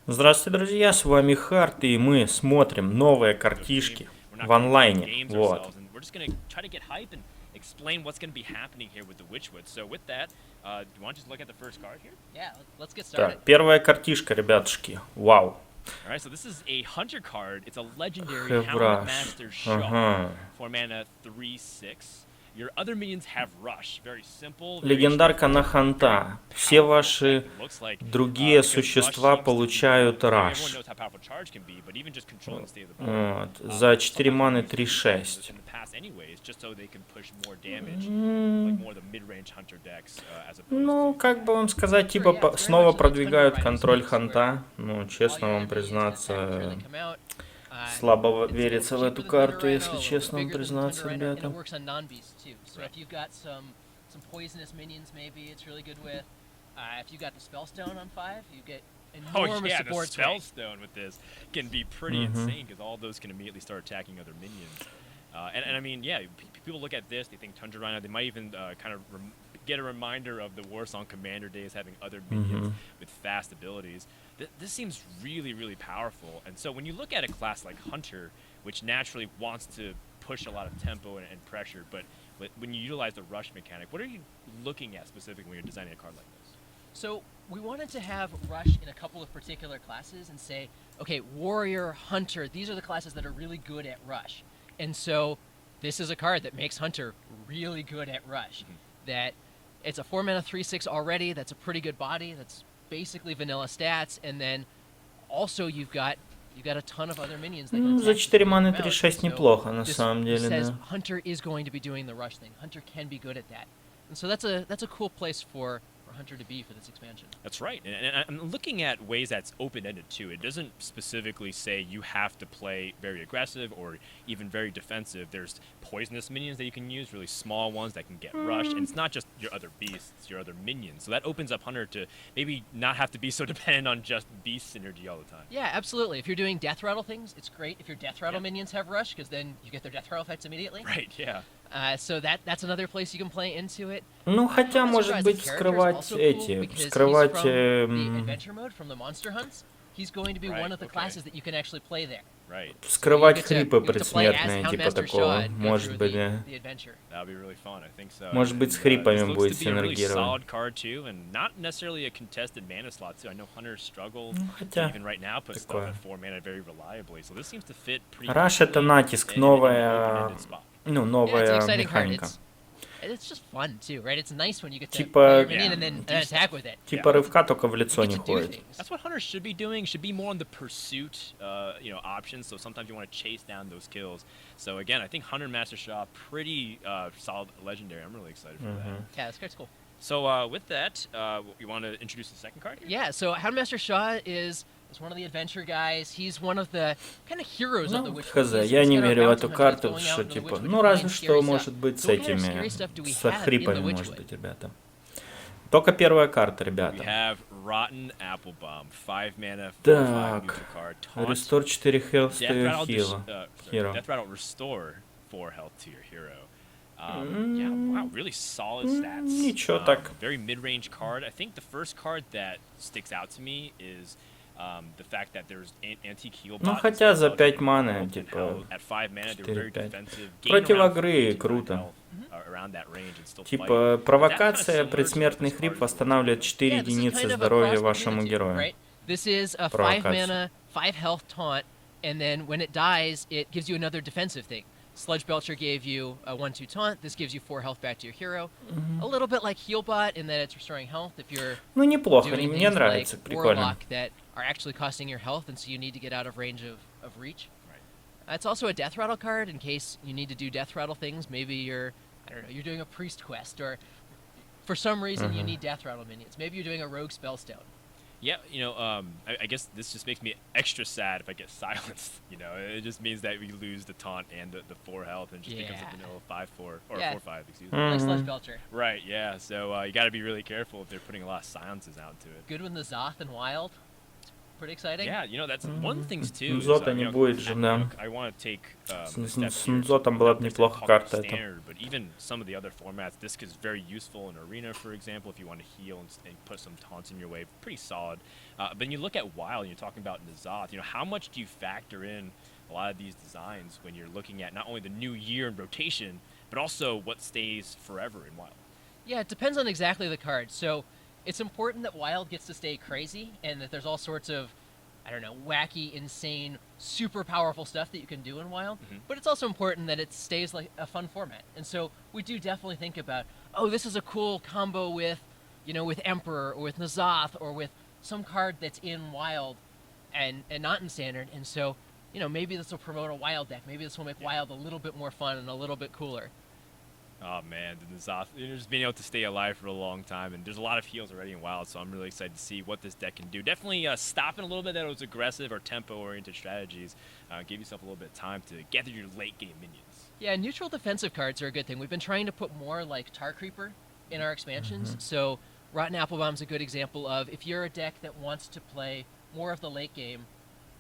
Здравствуйте, друзья, с вами Харт, и мы смотрим новые картишки в онлайне. Вот. Так, первая картишка, ребятушки. Вау. Хевраш. Ага. Легендарка на ханта. Все ваши другие существа получают раш. Вот. За 4 маны 3-6. Ну, как бы вам сказать, типа снова продвигают контроль ханта. Ну, честно вам признаться, слабо верится в эту карту, если честно вам признаться, ребята. Oh yeah, the spellstone with this can be pretty insane because all those can immediately start attacking other minions. And I mean, yeah, people look at this, they think Tundra Rhino. They might even kind of get a reminder of the Warsong Commander days, having other minions with fast abilities. This seems really, really powerful. And so when you look at a class like Hunter, which naturally wants to push a lot of tempo and pressure, but when you utilize the rush mechanic, what are you looking at specifically when you're designing a card like this? So we wanted to have Rush in a couple of particular classes and say, okay, Warrior, Hunter, these are the classes that are really good at Rush. And so this is a card that makes Hunter really good at Rush. That it's a 4-mana 3/6 already, that's a pretty good body, that's basically vanilla stats, and then also you've got a ton of other minions that can За attack 4 маны them out. 3-6 So неплохо, на this самом деле, says да. Hunter is going to be doing the Rush thing. Hunter can be good at that. And so that's a cool place for Hunter to be for this expansion. That's right, and I'm looking at ways that's open-ended too. It doesn't specifically say you have to play very aggressive or even very defensive. There's poisonous minions that you can use, really small ones that can get rushed, and it's not just your other beasts, your other minions. So that opens up Hunter to maybe not have to be so dependent on just beast synergy all the time. Yeah, absolutely. If you're doing death rattle things, it's great if your death rattle minions have rush, because then you get their death rattle effects immediately. Right, yeah. So that's another place you can play into it. Ну, хотя, может быть, вскрывать эти, вскрывать... He's going to be one of the classes that you can actually play there. Right. Вскрывать хрипы предсмертные, типа такого, может быть, да. That'll be really fun, I think so. Может быть, с хрипами будет синергировать. Solid card too, and not necessarily a contested mana slot too. I know Hunter struggled even right now, put stuff at 4 mana very reliably. So this seems to fit pretty. Раш это натиск, новая, ну, новая механика. It's just fun too, right? It's nice when you get to Типа, play your minion and then attack with it. Типа рывка, только в лицо не ходит. That's what Hunter should be doing. Should be more on the pursuit, options. So sometimes you want to chase down those kills. So again, I think Hunter Master Shaw pretty solid legendary. I'm really excited for that. Yeah, this card's cool. So with that, you want to introduce the second card here? Yeah. So Houndmaster Shaw is one of the adventure guys. He's one of the kind of heroes of the Witch. Хз, я не верю в эту карту, что типа, ну разве что может быть с этими, с хрипами, может быть, ребята. Только первая карта, ребята. Так, Restore 4 health to your hero. Death Rattle restore 4 health to your hero. Yeah, wow, really solid stats. Ничего так. Very mid-range card. I think the first card that sticks out to me is the fact that there's antique heal. Ну хотя за 5 маны, типа 4-5. Против агры круто. Типа провокация, предсмертный хрип восстанавливает 4 единицы здоровья вашему герою. This is a 5 mana, 5 health taunt, and then when it dies, it gives you another defensive thing. Sludge Belcher gave you a 1/2 taunt. This gives you 4 health back to your hero. A little bit like Healbot in that it's restoring health if you're ну неплохо, doing мне things нравится, like прикольно. Warlock that are actually costing your health, and so you need to get out of range of reach. It's also a Death Rattle card in case you need to do Death Rattle things. Maybe you're, I don't know, you're doing a Priest quest, or for some reason you need Death Rattle minions. Maybe you're doing a Rogue Spellstone. Yeah, I guess this just makes me extra sad if I get silenced. It just means that we lose the taunt and the 4 health and just becomes a vanilla 5/4 or 4/5, excuse me. Like Sludge Belcher. Right, yeah. So you got to be really careful if they're putting a lot of silences out into it. Good when the Zoth and Wild. Pretty exciting. Yeah, you know, that's one of the things too. Нзота не будет же, да. I want to take С Нзотом была бы неплохо карта эта. But even some of the other formats, this is very useful in Arena, for example, if you want to heal and put some taunts in your way. Pretty solid. But when you look at Wild, and you're talking about N'Zoth, you know, how much do you factor in a lot of these designs when you're looking at not only the new year and rotation, but also what stays forever in Wild? Yeah, it depends on exactly the card. So it's important that Wild gets to stay crazy and that there's all sorts of, I don't know, wacky, insane, super powerful stuff that you can do in Wild. But it's also important that it stays like a fun format. And so we do definitely think about, oh, this is a cool combo with, you know, with Emperor or with N'Zoth or with some card that's in Wild and not in Standard. And so, you know, maybe this will promote a Wild deck. Maybe this will make Wild a little bit more fun and a little bit cooler. Oh man, the N'Zoth, just being able to stay alive for a long time, and there's a lot of heals already in Wild, so I'm really excited to see what this deck can do. Definitely stopping a little bit those aggressive or tempo-oriented strategies. Give yourself a little bit of time to gather your late-game minions. Yeah, neutral defensive cards are a good thing. We've been trying to put more like Tar Creeper in our expansions, so Rotten Applebomb's a good example of if you're a deck that wants to play more of the late game,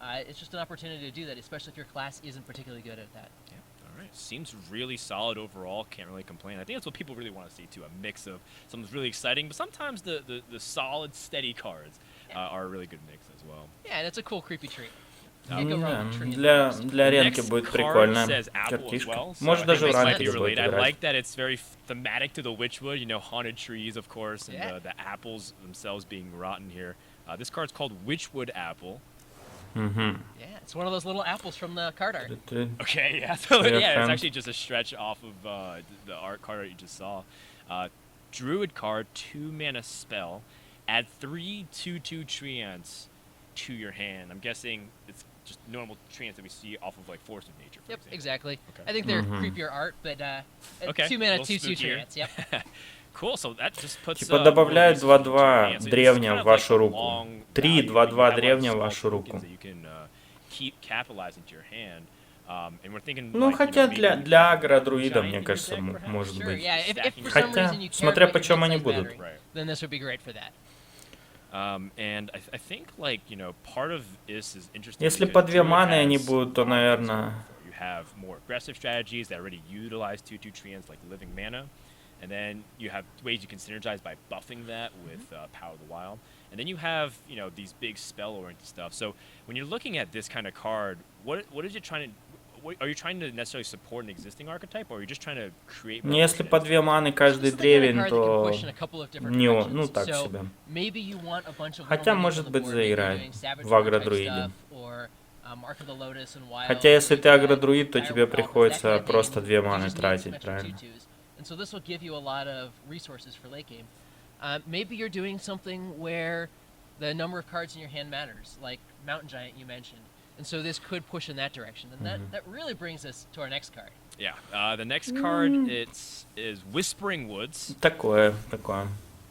it's just an opportunity to do that, especially if your class isn't particularly good at that. Yeah. All right. Seems really solid overall. Can't really complain. I think that's what people really want to see too, a mix of something really exciting, but sometimes the solid, steady cards are a really good mix as well. Yeah, and it's a cool, creepy treat. Для аренки будет прикольно. Картишка. Может даже в ранке будет I играть. like that it's very thematic to the Witchwood, you know, haunted trees, of course, and the apples themselves being rotten here. This card's called Witchwood Apple. Yeah, it's one of those little apples from the card art. Okay, yeah. So yeah, it's actually just a stretch off of the art card that you just saw. Druid card, 2-mana spell. Add 3 2/2 treants to your hand. I'm guessing it's just normal treants that we see off of like Force of Nature. For example. Exactly. Okay. I think they're creepier art, but 2-mana 2/2 treants. Yep. Cool, so that just puts, Типа добавляет 2-2 древня в вашу руку. 3 2-2 древня в вашу руку. Ну, хотя для агро-друида, мне кажется, может быть. Хотя, смотря по чем они будут. Если по 2 маны они будут, то, наверное... And then you have ways you can synergize by buffing that with Power of the Wild. And then you have, you know, these big spell-oriented stuff. So when you're looking at this kind of card, what is it trying to... Are you trying to necessarily support an existing archetype, or are you just trying to create... Если по 2 маны каждый древен, то... Ну, так себе. Хотя, может быть, заиграть в агро-друиде. Хотя, если ты агро-друид, то тебе приходится просто 2 маны тратить, правильно? And so this will give you a lot of resources for late game. Maybe you're doing something where the number of cards in your hand matters, like Mountain Giant you mentioned. And so this could push in that direction. And that really brings us to our next card. Yeah, the next card is Whispering Woods. Такое.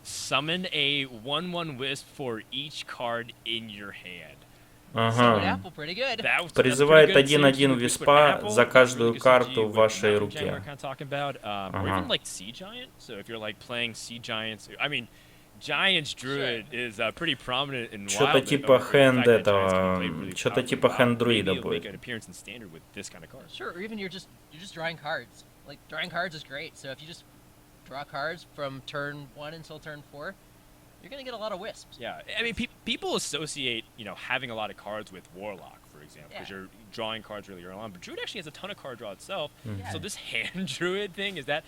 Summon a 1/1 wisp for each card in your hand. Ага. Призывает 1/1 виспа за каждую карту в вашей руке. Что-то типа хенд этого, что-то типа хенд друида будет. Sure, or even you're just drawing cards. Like drawing cards is great. So if you just draw cards from turn 1 until turn 4, you're going to get a lot of wisps. Yeah, I mean, people associate, you know, having a lot of cards with Warlock, for example, because you're drawing cards really early on. But Druid actually has a ton of card draw itself. So this hand Druid thing, is that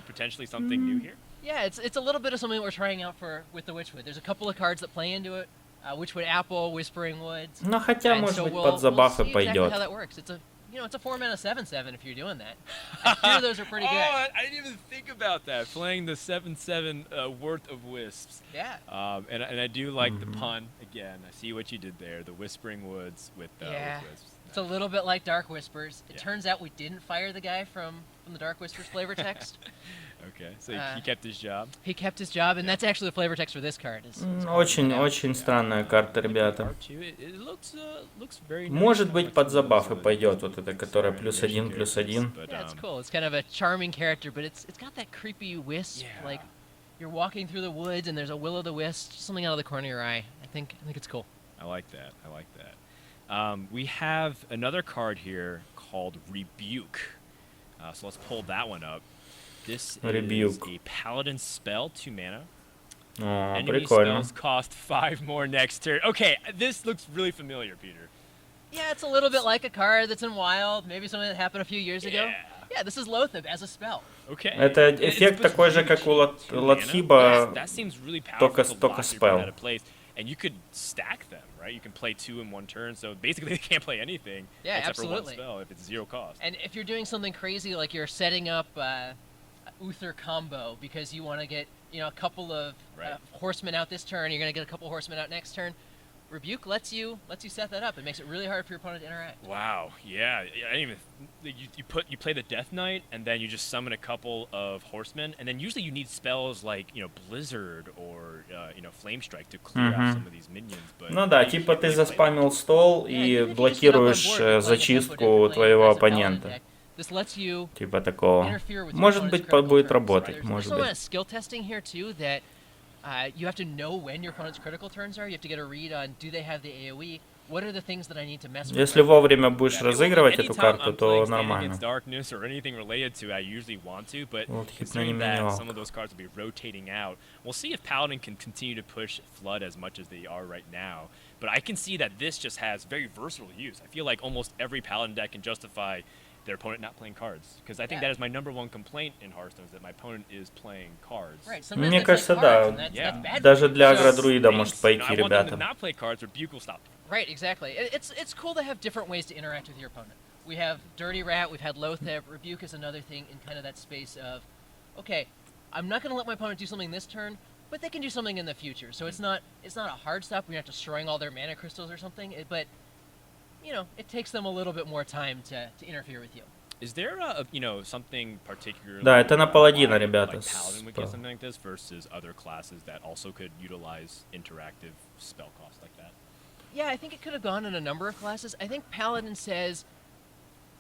potentially something new here? Yeah, it's a little bit of something we're trying out with the Witchwood. There's a couple of cards that play into it. Witchwood Apple, Whispering Woods. Ну, хотя, может быть, под забафы пойдет. How that works. It's a 4-mana 7/7 if you're doing that. I hear those are pretty good. Oh, I didn't even think about that. Playing the 7/7 worth of wisps. Yeah. And I do like the pun again. I see what you did there. The Whispering Woods with wisps. It's a little bit like Dark Whispers. It turns out we didn't fire the guy from the Dark Whispers flavor text. Okay, so he kept his job. He kept his job, and that's actually the flavor text for this card. Очень странная карта, ребята. Может быть, под забафы пойдет вот это, которая +1/+1. Yeah, it's cool. It's kind of a charming character, but it's got that creepy wisp. Like you're walking through the woods, and there's a will-o'-the-wisp, something out of the corner of your eye. I think it's cool. I like that. I like that. We have another card here called Rebuke. So let's pull that one up. This is a paladin spell, 2 mana. Enemy spells cost 5 more next turn. Okay, this looks really familiar, Peter. Yeah, it's a little bit like a card that's in Wild, maybe something that happened a few years ago. Yeah, this is Loatheb as a spell. Okay. Это эффект такой же, как у Латхиба, только спell. And you could stack them, right? You can play 2 in 1 turn, so basically they can't play anything except for 1 spell if it's 0 cost. And if you're doing something crazy like you're setting up Uther combo because you want to get, you know, a couple of horsemen out this turn, you're going to get a couple horsemen out next turn, Rebuke lets you set that up. It makes it really hard for your opponent to interact. Wow, yeah. I didn't even you play the Death Knight and then you just summon a couple of horsemen, and then usually you need spells like, you know, Blizzard or you know, Flame Strike to clear out some of these minions. But ну да, типа ты заспамил стол и блокируешь зачистку твоего оппонента. Типа такого. Может быть, будет работать, может быть. Skill testing here too that you have to know when your opponent's critical turns are. You have to get a read on do they have the AoE. What are the things that I need to mess with? Если вовремя будешь разыгрывать эту карту, то нормально. Darkness or anything related to, I usually want to, but considering that some of those cards will be rotating out, we'll see if Paladin can continue to push Flood as much as they are right now. But I can see that this just has very versatile use. I feel like almost every Paladin deck can justify their opponent not playing cards, because I think that is my #1 complaint in Hearthstone, is that my opponent is playing cards. Мне кажется, да. Даже для агродруида может пойти, ребята. Not play cards, Rebuke will stop. Right, exactly. It's cool to have different ways to interact with your opponent. We have Dirty Rat, we've had Loatheb. Rebuke is another thing in kind of that space of, okay, I'm not going to let my opponent do something this turn, but they can do something in the future. So it's not a hard stop. We're not destroying all their mana crystals or something, but you know, it takes them a little bit more time to interfere with you. Is there you know, something particularly Да, это на паладина, ребята. Like Paladin would get something like this versus other classes that also could utilize interactive spell costs like that? Yeah, I think it could have gone in a number of classes. I think Paladin says,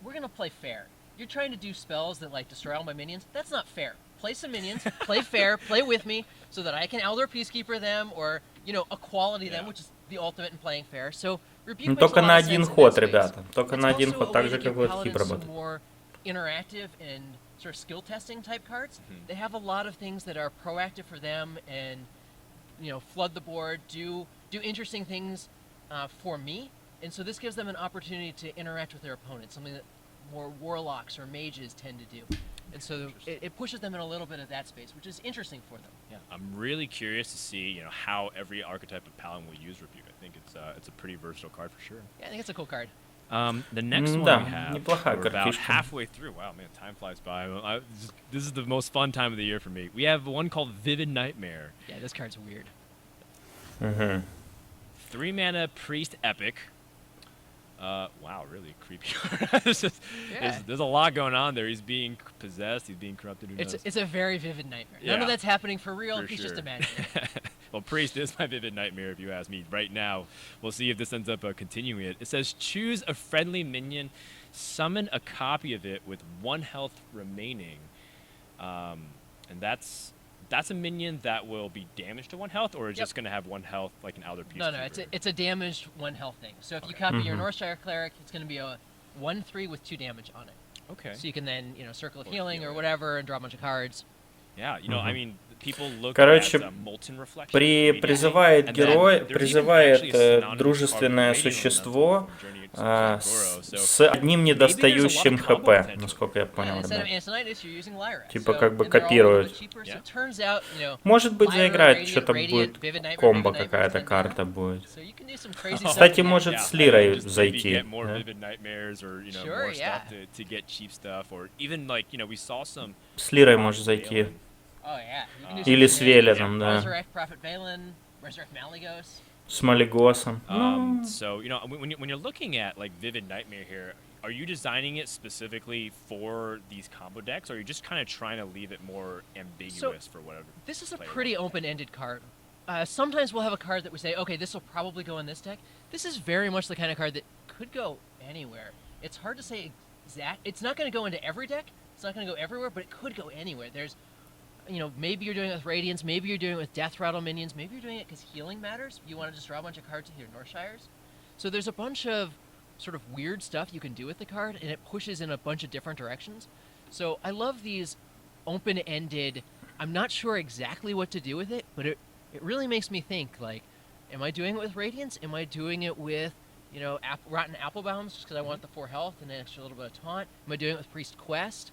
we're going to play fair. You're trying to do spells that like destroy all my minions. That's not fair. Play some minions, play fair, play with me, so that I can Elder Peacekeeper them or, you know, equality them, which is the ultimate in playing fair. So Rebuke makes только a на lot of один sense in ход, that space. ребята. Только It's на один also ход, a так way же, to как give Латхиб Paladins работает. some more interactive and sort of skill testing type cards. They have a lot of things that are proactive for them and, you know, flood the board, do interesting things for me. And so this gives them an opportunity to interact with their opponent, something that more warlocks or mages tend to do. And so it pushes them in a little bit of that space, which is interesting for them. Yeah, I'm really curious to see, you know, how every archetype of Paladin will use Rebuke. I think it's a pretty versatile card for sure. Yeah, I think it's a cool card. The next one we have, we're about halfway through. Wow, man, time flies by. This is the most fun time of the year for me. We have one called Vivid Nightmare. Yeah, this card's weird. 3 mana Priest Epic. Wow, really creepy. There's a lot going on there. He's being possessed. He's being corrupted. It's a very vivid nightmare. None of that's happening for real. He's just imagining. Well, Priest is my vivid nightmare, if you ask me. Right now, we'll see if this ends up continuing it. It says choose a friendly minion, summon a copy of it with 1 health remaining, and that's a minion that will be damaged to 1 health, or is just going to have 1 health like an Elder Peacekeeper? No, it's a damaged 1 health thing. So if you copy your Northshire Cleric, it's going to be a 1/3 with 2 damage on it. Okay. So you can then, you know, Circle of Healing or whatever and draw a bunch of cards. Yeah, you know, I mean, people look Короче, at Molten Reflection. призывает дружественное существо с одним недостающим ХП, насколько я понял, ребят. Типа как бы копирует. Может быть, заиграет, что-то будет, комбо какая-то карта будет. Кстати, может с Лирой зайти. С Лирой может зайти. Или с Веленом, да. С Малигосом. So, you know, when you're looking at like Vivid Nightmare here, are you designing it specifically for these combo decks, or are you just kind of trying to leave it more ambiguous for whatever? This is a pretty open-ended card. Sometimes we'll have a card that we say, okay, this will probably go in this deck. This is very much the kind of card that could go anywhere. It's hard to say exact. It's not going to go into every deck. It's not going to go everywhere, but it could go anywhere. you know, maybe you're doing it with Radiance, maybe you're doing it with Death Rattle minions, maybe you're doing it because healing matters. You want to just draw a bunch of cards with your Northshires. So there's a bunch of sort of weird stuff you can do with the card, and it pushes in a bunch of different directions. So I love these open-ended, I'm not sure exactly what to do with it, but it really makes me think, like, am I doing it with Radiance? Am I doing it with, you know, Rotten Applebounds just because I want the 4 health and an extra little bit of taunt? Am I doing it with Priest Quest?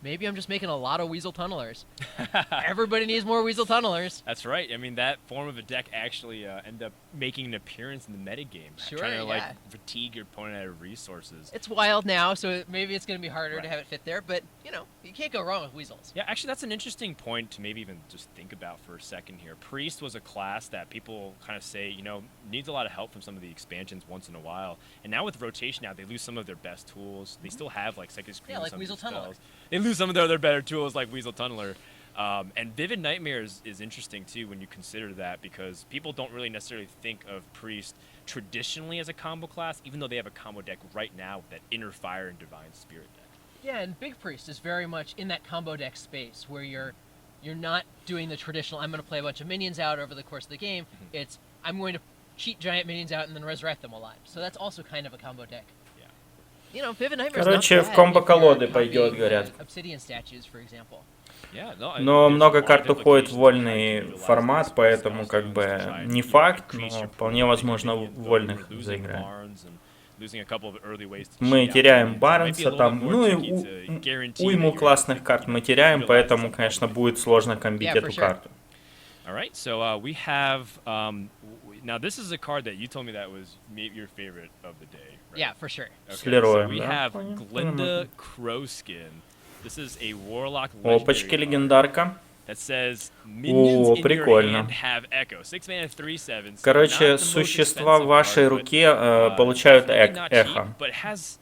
Maybe I'm just making a lot of Weasel Tunnelers. Everybody needs more Weasel Tunnelers. That's right. I mean, that form of a deck actually ended up making an appearance in the metagame. Sure, trying to, like, fatigue your opponent out of resources. It's wild now, so maybe it's going to be harder to have it fit there, but, you know, you can't go wrong with Weasels. Yeah, actually, that's an interesting point to maybe even just think about for a second here. Priest was a class that people kind of say, you know, needs a lot of help from some of the expansions once in a while. And now with rotation now, they lose some of their best tools. They still have, like, Psychic Scream. Yeah, like Weasel Tunneler. They lose some of their other better tools like Weasel Tunneler. And Vivid Nightmare is interesting too when you consider that, because people don't really necessarily think of Priest traditionally as a combo class, even though they have a combo deck right now with that Inner Fire and Divine Spirit deck. Yeah, and Big Priest is very much in that combo deck space where you're not doing the traditional, I'm going to play a bunch of minions out over the course of the game. It's, I'm going to cheat giant minions out and then resurrect them alive. So that's also kind of a combo deck. You know, Vivid Nightmare is not Короче, в bad комбо-колоды if you're пойдет, copying говорят. Obsidian statues, for example. Но много карт уходит в вольный формат, поэтому как бы не факт, но вполне возможно в вольных заиграем. Мы теряем Барнса там, ну и уйму классных карт мы теряем, поэтому, конечно, будет сложно комбить эту карту. Alright, so we have, now this is a card that you told me that was maybe your favorite of the day, right? Yeah, for sure. С Лероем, so we да? have Glinda Crowskin. This is a Warlock legendary Опачки, легендарка. that says minions in your прикольно. hand have echo. 6 mana, 3/7. Короче, существа в вашей руке получают эхо.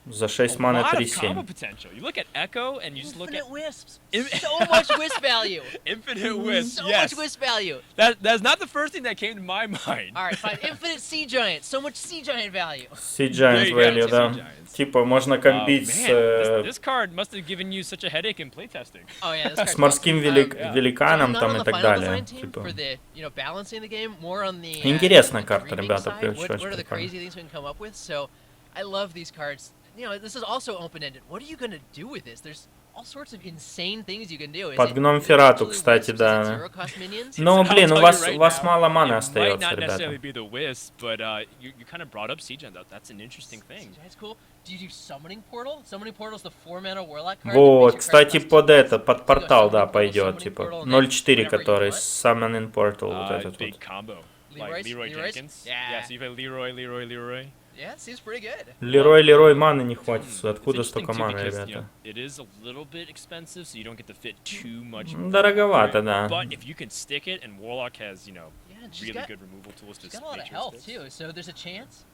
За 6 маны 3/7. You look at Echo and you just look at Infinite Wisps. So much Wisp value. Infinite Wisp. So Yes. much Wisp value. That's not the first thing that came to my mind. All right, fine. Infinite Sea Giant. So much Sea Giant value. Sea Giant value, да. Типа можно комбить This card must have given you such a headache in playtesting. Oh yeah, this card с морским великаном там и так далее. Типа. For the, you know, balancing the game, more on the Интересная карта, dreaming ребята, side. What are очень the прикольно. crazy things we can come up with? So, I love these cards. You know, this is also open-ended. What are you gonna do with this? There's all sorts of insane things you can do. Is Под it гном Ферату, actually кстати, wisps? Is it да. zero-cost minions? Но, блин, у I'll tell вас you right now, мало маны it остается, might not necessarily ребята. be the Wisp, but you kind of brought up Siege, and that's an interesting thing. That's cool. Do you do Summoning Portal? Summoning Portal is the 4-mana Warlock card. Вот, кстати, под это, под портал, да, пойдет, типа 0/4, который Summoning Portal, вот этот Big вот. combo. Leroy's? Like Leroy Leroy's? Jenkins. Yeah. So you play Leroy. Yeah, it seems pretty good. Лерой маны не хватит. It's Откуда interesting, столько too, маны, because, ребята? it is a little bit expensive, so you don't get to fit too much. Дороговато, да. But if you can stick it, and Warlock has, you know, Yeah, and she's really got, good removal tools to she's got a lot of make sure health it sticks. too, so there's a chance.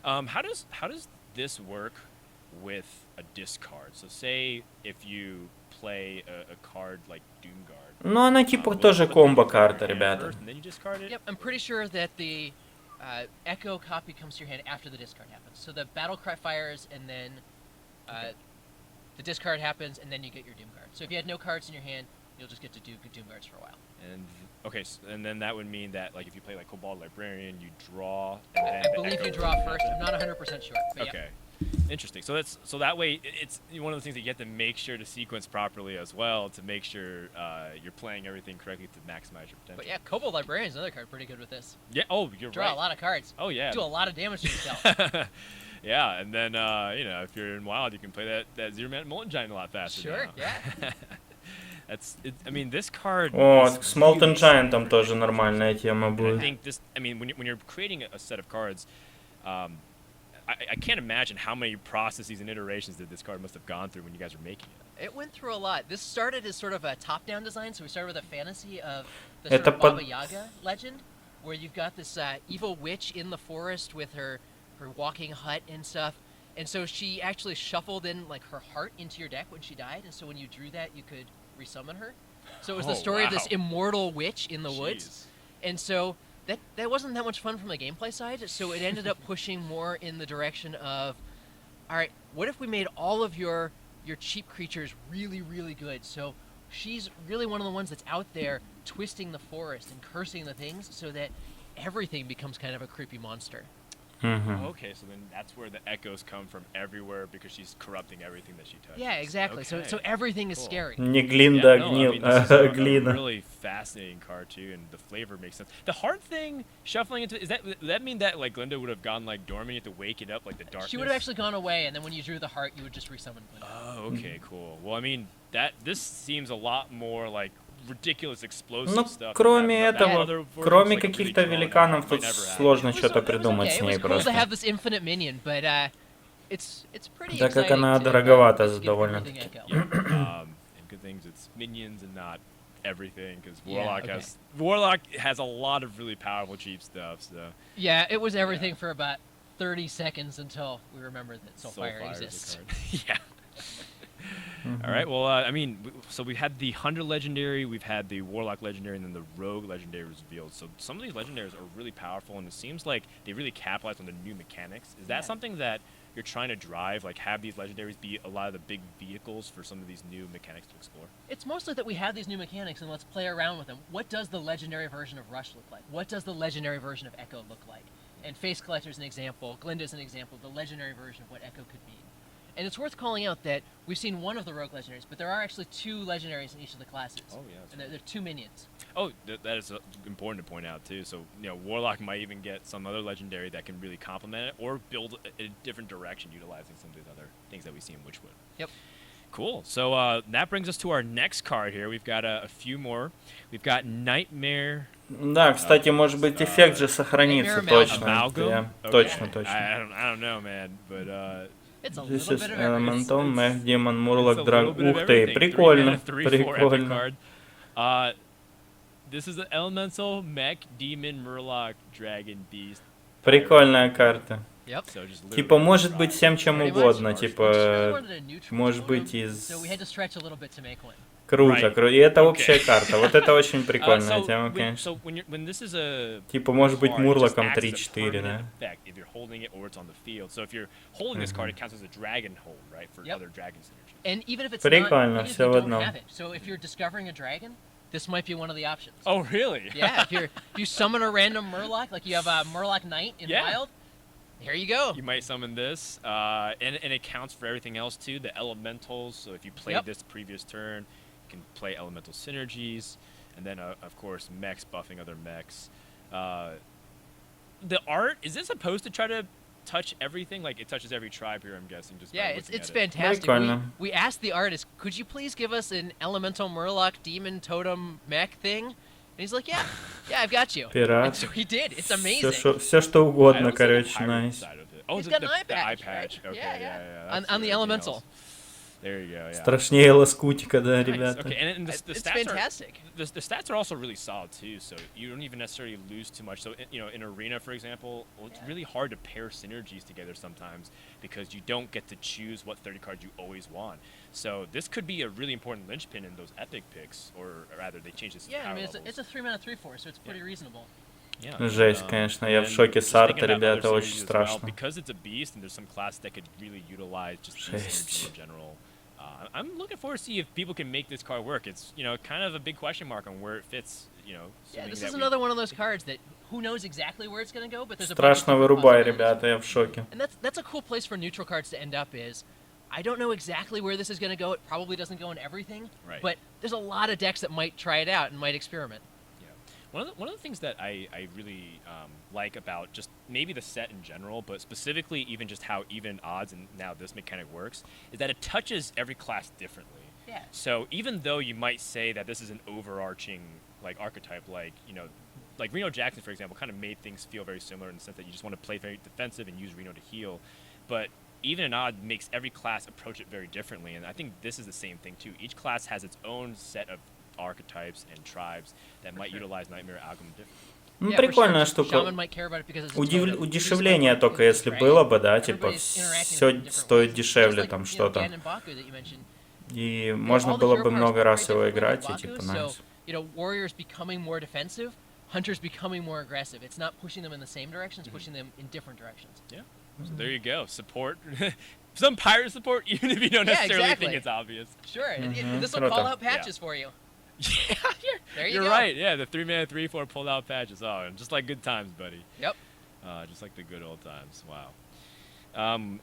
How does this work with a discard? So say if you play a card like Doomguard. Ну, она типа тоже комбо-карта, ребята. And then you discard it? Yep, I'm pretty sure that the Echo copy comes to your hand after the discard happens. So the battle cry fires, and then the discard happens, and then you get your Doom card. So if you had no cards in your hand, you'll just get to do Doom cards for a while. And okay, and then that would mean that like if you play like Cobalt Librarian, you draw. And then I the believe Echo you draw comes first. in. I'm not 100% sure. But Okay. Interesting. So that way it's one of the things that you have to make sure to sequence properly as well to make sure you're playing everything correctly to maximize your potential. But yeah, Cobalt Librarian is another card pretty good with this. Yeah. Oh, you're Draw right. a lot of cards. Oh yeah. Do a lot of damage to yourself. Yeah, and then you know, if you're in Wild, you can play that Zero-Man Molten Giant a lot faster. Sure. now. Yeah. I mean, this card. О, is с Molten really Giant там тоже нормальная тема And I будет. think this. I mean, when you're creating a set of cards, I can't imagine how many processes and iterations that this card must have gone through when you guys were making it. It went through a lot. This started as sort of a top-down design, so we started with a fantasy of the Это sort of под- Baba Yaga legend, where you've got this evil witch in the forest with her walking hut and stuff. And so she actually shuffled in like her heart into your deck when she died, and so when you drew that, you could resummon her. So it was the Oh, story of this wow. immortal witch in the Jeez. woods. And so that wasn't that much fun from the gameplay side, so it ended up pushing more in the direction of, all right, what if we made all of your cheap creatures really, really good? So she's really one of the ones that's out there twisting the forest and cursing the things so that everything becomes kind of a creepy monster. Okay, so then that's where the echoes come from everywhere because she's corrupting everything that she touches. Yeah, exactly. Okay. So everything is scary. Не глинда, Yeah, no, I mean, this is a really fascinating card too, and the flavor makes sense. The heart thing shuffling into, does that mean that like Glinda would have gone like dormant, you have to wake it up like the darkness? She would have actually gone away, and then when you drew the heart, you would just resummon Glinda. Oh, okay, cool. Well, I mean, this seems a lot more like ridiculous explosive Ну, stuff. кроме этого, кроме каких-то великанов, тут сложно что-то придумать с ней просто. It was cool to have this infinite minion, but it's pretty Так как exciting она to, дороговата to give довольно-таки. everything Echo. And good things it's minions and not everything, because Yeah, Warlock has a lot of really powerful cheap stuff. So Yeah, it was everything for about 30 seconds until we remembered that Soulfire Soulfire is a exists. card. Yeah. All right. Well, I mean, so we had the Hunter legendary, we've had the Warlock legendary, and then the Rogue legendary was revealed. So some of these legendaries are really powerful, and it seems like they really capitalize on the new mechanics. Is that something that you're trying to drive? Like, have these legendaries be a lot of the big vehicles for some of these new mechanics to explore? It's mostly that we have these new mechanics, and let's play around with them. What does the legendary version of Rush look like? What does the legendary version of Echo look like? And Face Collector's an example, Glinda's an example of the legendary version of what Echo could mean. And it's worth calling out that we've seen one of the rogue legendaries, but there are actually two legendaries in each of the classes. Oh, yeah. And they're two minions. Oh, that is important to point out, too. So, you know, Warlock might even get some other legendary that can really complement it or build a different direction utilizing some of these other things that we see in Witchwood. Yep. Cool. So that brings us to our next card here. We've got a few more. We've got Nightmare. Да, кстати, может быть, эффект же сохранится точно. Amalgam? Точно, Okay. точно. I don't know, man, but It's a This little is bit of everything. Elemental, Mech, Demon, it's Murloc, a Drag. little bit of Ух ты, everything. прикольно, 3 mana, 3/4 epic прикольно. card. This is an Elemental, Mech, Demon, Murloc, Dragon, Beast. Прикольная карта. Yep. So just Типа, literally может быть всем чем Pretty much. угодно, We just really типа, wanted a neutral может totem, быть из... So we had to stretch a little bit to make one. Круто, Right. круто. И это Okay. общая карта. Вот это очень прикольная so тема, when, конечно. so when this is a Типа, может быть, card, it just Мурлоком acts as a 3-4, да? permanent effect if you're holding it or it's on the field. So if you're holding this card, it counts as a dragon hold, right, for Yep. other dragon synergy. And even if it's Прикольно, not, even if всё you в don't одном. have it. So if you're discovering a dragon, this might be one of the options. Oh, really? Yeah, if you summon a random Murloc, like you have a Murloc Knight in Yeah. Wild, here you go. You might summon this, and it counts for everything else too. The elementals. So if you played Yep. this previous turn, you can play elemental synergies, and then of course mechs buffing other mechs. The art, is this supposed to try to touch everything? Like it touches every tribe here, I'm guessing. Just Yeah, by it's looking at it. fantastic. Прикольно. We asked the artist, could you please give us an elemental Murloc demon totem mech thing? And he's like, yeah, I've got you. Пират. And so he did. It's amazing. Все что I угодно, don't see the короче, pirate nice. side of it. Oh, He's the, got the, an eye the eye patch, patch. right? Okay, Yeah, yeah. On that's the everything elemental. else. There you go. Yeah. Страшнее лоскутика, да, Nice. ребята. Okay, and the It's stats fantastic. are the stats are also really solid too. So you don't even necessarily lose too much. So you know, in arena, for example, well, it's really hard to pair synergies together sometimes because you don't get to choose what 30 cards you always want. So this could be a really important linchpin in those epic picks, or rather, they changed this. Yeah, I mean, it's levels. a 3-mana 3/4, so it's pretty reasonable. Yeah, Жесть, конечно, я в шоке с арта, ребята, очень страшно. Because it's a beast, and there's some classes that could really utilize just the synergy in general. I'm looking forward to see if people can make this card work. It's kind of a big question mark on where it fits. Yeah, this is another one of those cards that who knows exactly where it's going to go, but there's a bunch of Страшно different вырубай, possibilities. ребята, я в шоке. And that's a cool place for neutral cards to end up is, I don't know exactly where this is going to go. It probably doesn't go in everything, Right. but there's a lot of decks that might try it out and might experiment. One of the things that I really like about just maybe the set in general, but specifically even just how even odds and now this mechanic works, is that it touches every class differently. Yeah. So even though you might say that this is an overarching like archetype, like Reno Jackson, for example, kind of made things feel very similar in the sense that you just want to play very defensive and use Reno to heal, but even an odd makes every class approach it very differently, and I think this is the same thing too. Each class has its own set of archetypes and tribes that might utilize Nightmare Alchemy differently. Ну, Yeah, for прикольная sure. штука. Shaman might care about it because it's a totem. Удешевление Beast только might если want было dragon. бы, да, типа Everybody's interacting in все different стоит ways. дешевле Just like, там Gan что-то. and Baku that you mentioned. И All можно the было hero бы powers много work раз very его differently играть, и with типа Baku, nice. so, warriors becoming more defensive, hunters becoming more aggressive. It's not pushing them in the same direction, it's pushing them in different directions. Yeah. So there you go. Support. Some pirate support, even if you don't necessarily think it's obvious. Sure. This will call out patches for you. Yeah, there you you're go. right. Yeah, the 3-mana 3/4 pulled out patches. Oh, and just like good times, buddy. Yep. Just like the good old times. Wow.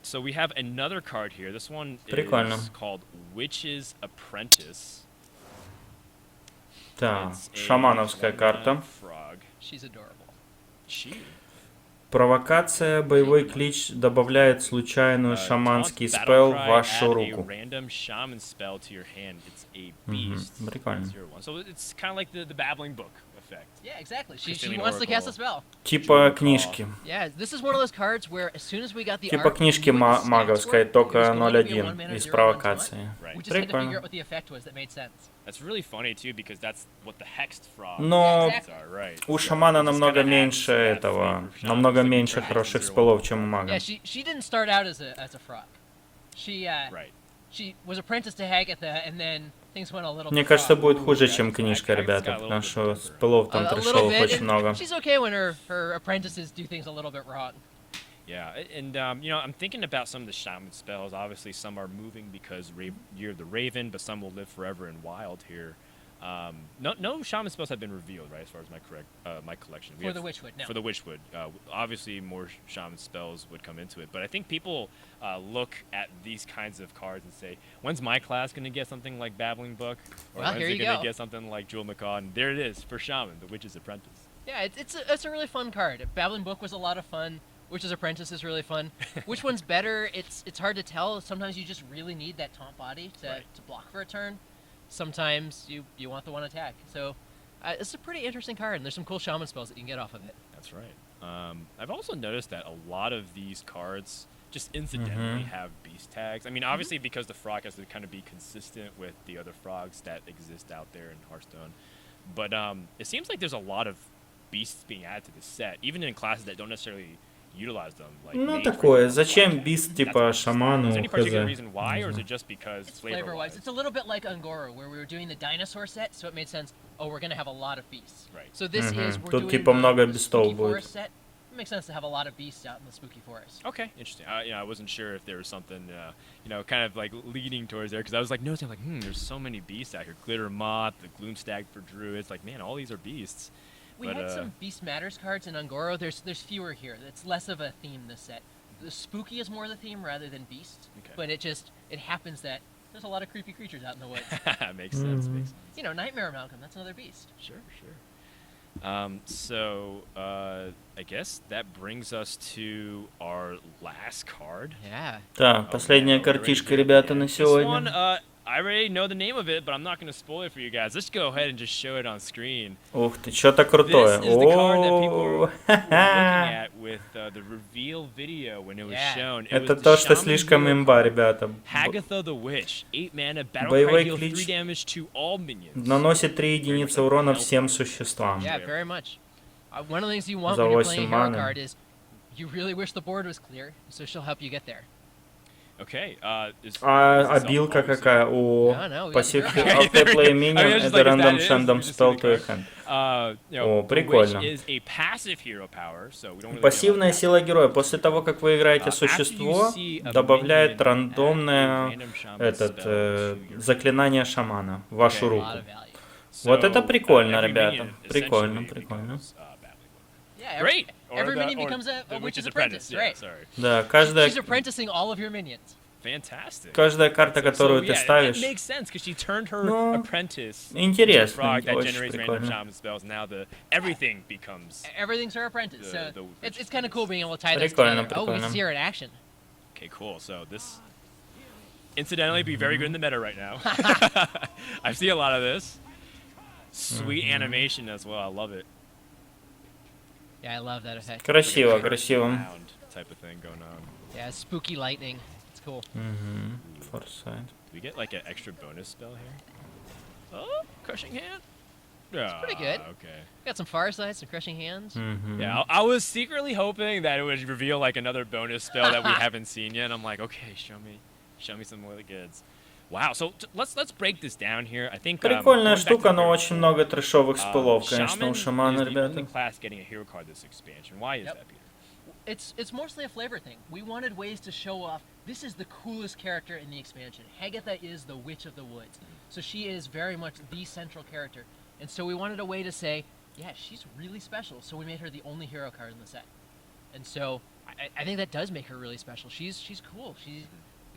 So we have another card here. This one is called Witch's Apprentice. Да, шамановская карта. She's adorable. Провокация, боевой клич добавляет случайную шаманский спелл в вашу руку. Прикольно. Yeah, exactly. She wants to cast a spell. Типа книжки. Yeah, this is one of those cards where as soon as we got the Типа книжки маговской, только 0/1 из провокации. Прикольно. Но у шамана намного меньше этого, намного меньше хороших спеллов, чем у мага. Yeah, she didn't start out as a frog. She was apprenticed to Hagatha, and then things went a little. Мне кажется, будет хуже, чем книжка, ребята, потому что спеллов там трешовых очень много. She's okay when her apprentices do things a little bit wrong. Yeah, and you know, I'm thinking about some of the shaman spells. Obviously, some are moving because Year of the Raven, but some will live forever in wild here. No shaman spells have been revealed, right? As far as my collection. For the Witchwood, no. For the Witchwood, obviously more shaman spells would come into it, but I think people look at these kinds of cards and say, "When's my class going to get something like Babbling Book, or when's it going to get something like Jewel Macaw?" And there it is for Shaman, the Witch's Apprentice. Yeah, it's a really fun card. Babbling Book was a lot of fun. Witch's Apprentice is really fun. Which one's better? It's hard to tell. Sometimes you just really need that taunt body to block for a turn. Sometimes you want the one attack. So it's a pretty interesting card, and there's some cool shaman spells that you can get off of it. That's right. I've also noticed that a lot of these cards just incidentally have beast tags. I mean, obviously because the frog has to kind of be consistent with the other frogs that exist out there in Hearthstone. But it seems like there's a lot of beasts being added to the set, even in classes that don't necessarily utilize them. Like ну такое, зачем бист типа шаману? Is there any particular reason why, or is it just because it's flavor-wise? It's a little bit like Ungoro, where we were doing the dinosaur set, so it made sense. Oh, we're gonna have a lot of beasts. Right. So this is we're Тут doing типа много the бестов Spooky будет. Forest set. It makes sense to have a lot of beasts out in the Spooky Forest. Okay, interesting. I wasn't sure if there was something, you know, kind of like leading towards there, because I was like noticing, like, there's so many beasts out here. Glitter Moth, the Gloomstag for Druids. Like, man, all these are beasts. We had some Beast Matters cards in Ungoro. There's fewer here. It's less of a theme this set. The spooky is more the theme rather than beast. Okay. But it happens that there's a lot of creepy creatures out in the woods. Makes sense. You know, Nightmare Amalgam. That's another beast. Sure. So I guess that brings us to our last card. Yeah. Да, последняя картишка, ребята, на сегодня. This one, I already know the name of it, but I'm not going to spoil it for you guys. Let's go ahead and just show it on screen. Ух ты, что-то крутое. This is the card that people were looking at with the reveal video when it was shown. Это то, что слишком имба, ребята. Hagatha the Witch, 8 mana, battle cry, deal 3 damage to all minions. Наносит 3 единицы урона всем существам. Yeah, very much. One of the things you want when you're playing a hero card is you really wish the board was clear, so she'll help you get there. Okay. Обилка какая? О, пассив play minion and a random random spell to your hand. О, прикольно. Пассивная сила героя. После того, как вы играете существо, добавляет рандомное заклинание шамана в вашу руку. Вот это прикольно, ребята. Прикольно. Great. Every minion becomes a witch's apprentice, right? Да, каждая... She's apprenticing all of your minions. Fantastic. Каждая карта, которую ты ставишь... Ну, интересно, очень прикольно. Everything's her apprentice, so it's kind of cool being able to tie this together. Oh, we can see her in action. Okay, cool. So this, incidentally, be very good in the meta right now. I see a lot of this. Sweet animation as well. I love it. Yeah, I love that effect. Красиво. Type of thing going on. Yeah, spooky lightning. It's cool. Foresight. Do we get like an extra bonus spell here? Oh, Crushing Hand? It's pretty good. Okay. Got some Farsight, some Crushing Hands. Yeah, I was secretly hoping that it would reveal like another bonus spell that we haven't seen yet. And I'm like, okay, show me some more of the goods. Wow, so let's break this down here. I think Прикольная штука, но очень много трэшовых спылов, конечно, у шамана, ребята. Class getting a hero card this expansion. Why is that, Peter? It's mostly a flavor thing. We wanted ways to show off this is the coolest character in the expansion. Hagatha is the Witch of the Woods. So she is very much the central character. And so we wanted a way to say, yeah, she's really special. So we made her the only hero card in the set. And so I think that does make her really special. She's cool. She's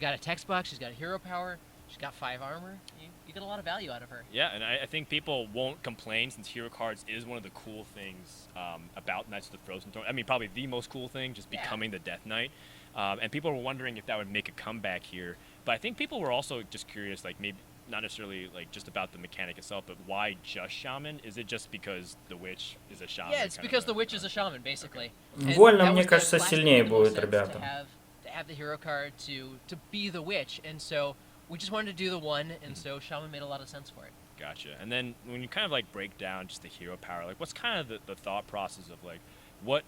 got a text box, she's got a hero power. She's got 5 armor. You get a lot of value out of her. Yeah, and I think people won't complain since hero cards is one of the cool things about Knights of the Frozen Throne. I mean, probably the most cool thing, just becoming the Death Knight. And people were wondering if that would make a comeback here. But I think people were also just curious, like maybe not necessarily like just about the mechanic itself, but why just Shaman? Is it just because the Witch is a Shaman? Yeah, it's because the Witch is a Shaman, basically. Вольно, мне кажется, сильнее будет, ребята. To have the hero card to be the Witch, and so we just wanted to do the one, and so Shaman made a lot of sense for it. Gotcha. And then when you kind of like break down just the hero power, like what's kind of the thought process of like what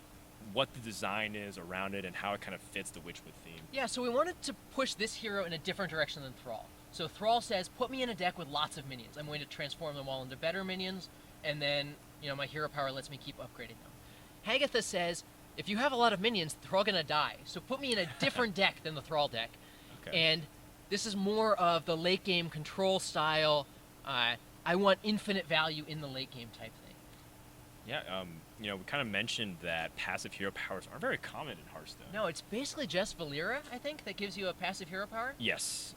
the design is around it and how it kind of fits the Witchwood theme? Yeah, so we wanted to push this hero in a different direction than Thrall. So Thrall says, put me in a deck with lots of minions. I'm going to transform them all into better minions, and then, you know, my hero power lets me keep upgrading them. Hagatha says, if you have a lot of minions, they're all going to die. So put me in a different deck than the Thrall deck. Okay. And this is more of the late game control style. I want infinite value in the late game type thing. Yeah, you know, we kind of mentioned that passive hero powers aren't very common in Hearthstone. No, it's basically just Valera, I think, that gives you a passive hero power. Yes,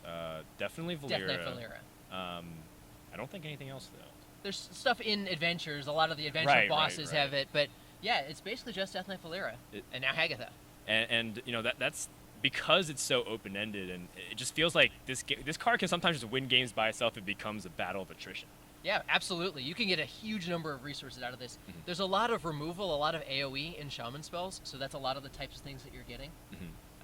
definitely Valera. Death Knight Valera. I don't think anything else though. There's stuff in adventures. A lot of the adventure bosses have it, but yeah, it's basically just Death Knight Valera, and now Hagatha. And you know that's because it's so open-ended, and it just feels like this card can sometimes just win games by itself. It becomes a battle of attrition. Yeah, absolutely. You can get a huge number of resources out of this. There's a lot of removal, a lot of AoE in Shaman spells, so that's a lot of the types of things that you're getting.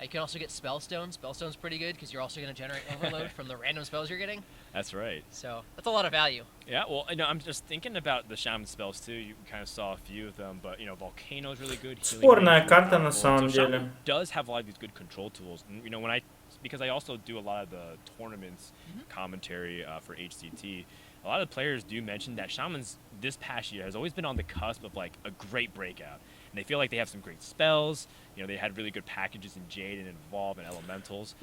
You can also get Spellstone. Spellstone's pretty good because you're also going to generate overload from the random spells you're getting. That's right. So that's a lot of value. Yeah, well, you know, I'm just thinking about the Shaman spells too. You kind of saw a few of them, but you know, Volcano's really good. Спорная карта на самом деле. Shaman does have a lot of these good control tools. And, you know, because I also do a lot of the tournaments commentary for HCT. A lot of the players do mention that Shaman's this past year has always been on the cusp of like a great breakout. And they feel like they have some great spells. You know, they had really good packages in Jade and Evolve and Elementals.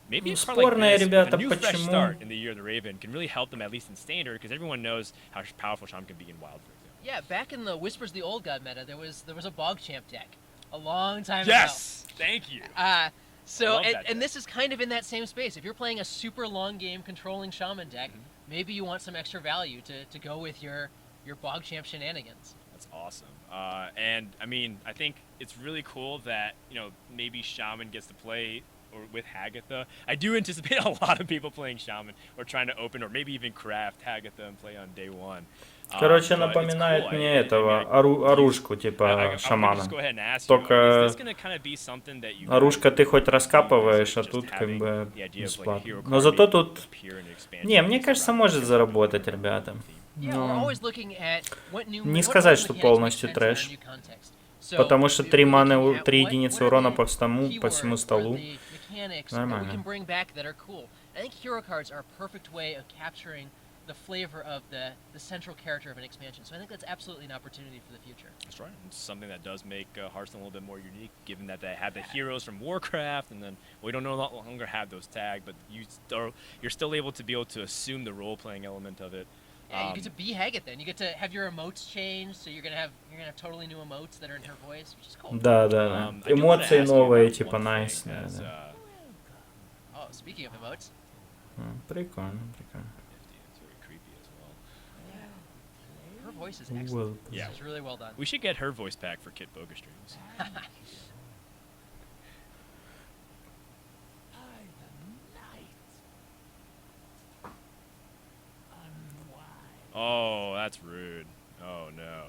Maybe a card like this, with a new fresh start in the Year of the Raven, can really help them at least in Standard, because everyone knows how powerful Shaman can be in Wild, for example. Yeah, back in the Whispers of the Old God meta, there was a Bog Champ deck a long time ago. Yes, thank you. So and this is kind of in that same space. If you're playing a super long game controlling Shaman deck, maybe you want some extra value to go with your Bog Champ shenanigans. That's awesome. And I mean, I think it's really cool that, you know, maybe Shaman gets to play with Hagatha. I do anticipate a lot of people playing Shaman or trying to open or maybe even craft Hagatha and play on day one. Короче, напоминает мне этого оружку типа шамана. Только оружка ты хоть раскапываешь, а тут как бы бесплатно. Но зато тут... Не, мне кажется, может заработать, ребята. Но... Не сказать, что полностью трэш. Потому что 3 единицы урона по всему столу. Нормально. The flavor of the central character of an expansion. So I think that's absolutely an opportunity for the future. That's right. It's something that does make Hearthstone a little bit more unique, given that they have the heroes from Warcraft, and then we don't no longer have those tagged, but you're still able to be able to assume the role-playing element of it. Yeah, you get to be Hagatha, and you get to have your emotes changed, so you're gonna have totally new emotes that are in her voice, which is cool. Да. Эмоции новые, типа nice. Oh, speaking of emotes. Прикольно. Her voice is excellent. Yeah, it's really well done. We should get her voice pack for Kit Boga streams. Oh, that's rude. Oh no.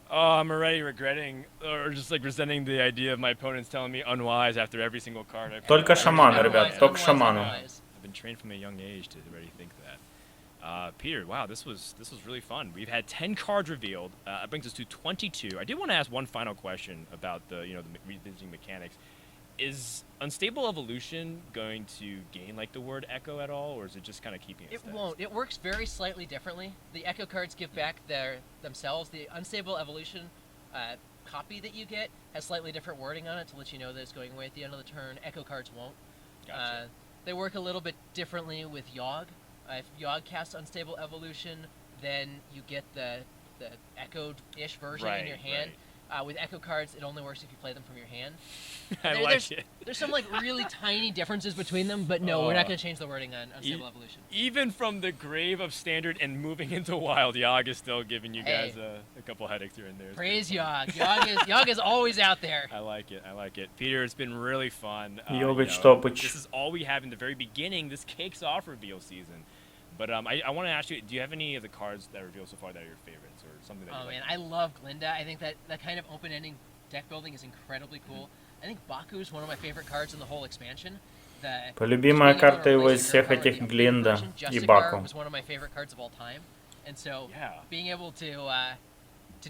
Oh, I'm already regretting, or just like resenting the idea of my opponents telling me unwise after every single card I play. Только шаманы, ребят, только шаманы. I've been trained from a young age to already think that. Peter, wow, this was really fun. We've had 10 cards revealed. It brings us to 22. I did want to ask one final question about the revisiting mechanics. is unstable evolution going to gain like the word echo at all, or is it just kind of keeping it? It won't. It works very slightly differently. The echo cards give back themselves. The unstable evolution copy that you get has slightly different wording on it to let you know that it's going away at the end of the turn. Echo cards won't. Gotcha. They work a little bit differently with Yogg. If Yogg casts unstable evolution, then you get the echoed-ish version in your hand. With echo cards, it only works if you play them from your hand. There's some like really tiny differences between them, but no, we're not going to change the wording on unstable evolution. Even from the grave of standard and moving into wild, Yogg is still giving you guys a couple headaches here and there. Praise Yogg. Yogg is always out there. I like it. Peter, it's been really fun. This is all we have in the very beginning. This kicks off reveal season. But I want to ask you, do you have any of the cards that revealed so far that are your favorites, or something that you like? Man, I love Glinda. I think that kind of open-ending deck building is incredibly cool. I think Baku is one of my favorite cards in the whole expansion. Любимая карта его из всех этих Глинда и Баку. Was one of my favorite cards of all time, and so being able to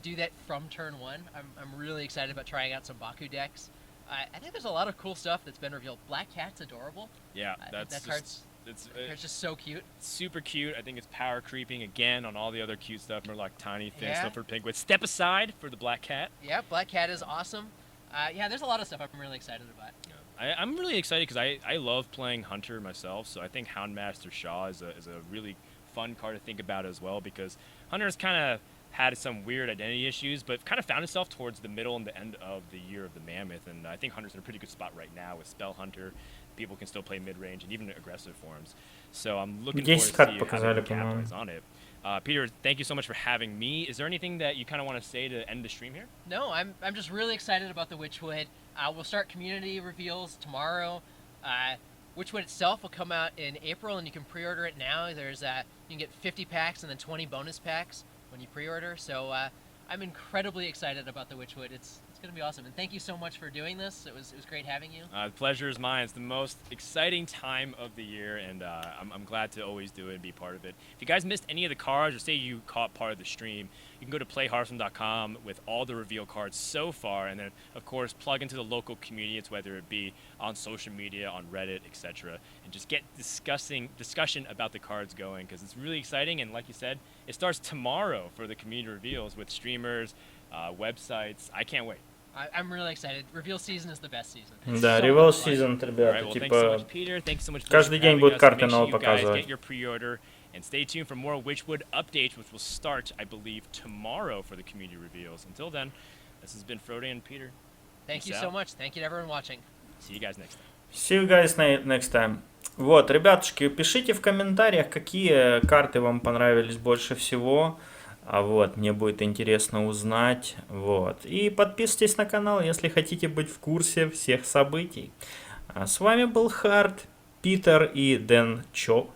do that from turn one, I'm really excited about trying out some Baku decks. I think there's a lot of cool stuff that's been revealed. Black Cat's adorable. Yeah, that card's just so cute. Super cute. I think it's power creeping again on all the other cute stuff. Murloc, Tiny, Finn, Snuffer, Penguin. Step aside for the Black Cat. Yeah, Black Cat is awesome. There's a lot of stuff I'm really excited about. I'm really excited because I love playing Hunter myself, so I think Houndmaster Shaw is a really fun card to think about as well, because Hunter's kind of had some weird identity issues, but kind of found itself towards the middle and the end of the year of the Mammoth, and I think Hunter's in a pretty good spot right now with Spell Hunter. People can still play mid-range and even aggressive forms. So I'm looking forward to see how they capitalize on it. Peter, thank you so much for having me. Is there anything that you kind of want to say to end the stream here? No, I'm just really excited about the Witchwood. We'll start community reveals tomorrow. Witchwood itself will come out in April, and you can pre-order it now. There's you can get 50 packs and then 20 bonus packs when you pre-order. So I'm incredibly excited about the Witchwood. It's going to be awesome, and thank you so much for doing this. It was great having you. The pleasure is mine. It's the most exciting time of the year, and I'm glad to always do it and be part of it. If you guys missed any of the cards, or say you caught part of the stream, you can go to playhearthstone.com with all the reveal cards so far, and then of course plug into the local community. It's whether it be on social media, on Reddit, etc., and just get discussion about the cards going, because it's really exciting. And like you said, it starts tomorrow for the community reveals with streamers, websites. I can't wait. I'm really excited. Reveal season is the best season. Да, Reveal season, ребята, типа каждый день будут карты новые показывать. Get your pre-order and stay tuned for more Witchwood updates, which will start, I believe, tomorrow for the community reveals. Until then, this has been Frode and Peter. Thank you so much. Thank you to everyone watching. See you guys next time. See you guys next time. Вот, ребятушки, пишите в комментариях, какие карты вам понравились больше всего. Вот, мне будет интересно узнать. Вот. И подписывайтесь на канал, если хотите быть в курсе всех событий. С вами был Харт, Питер и Дэн Чо.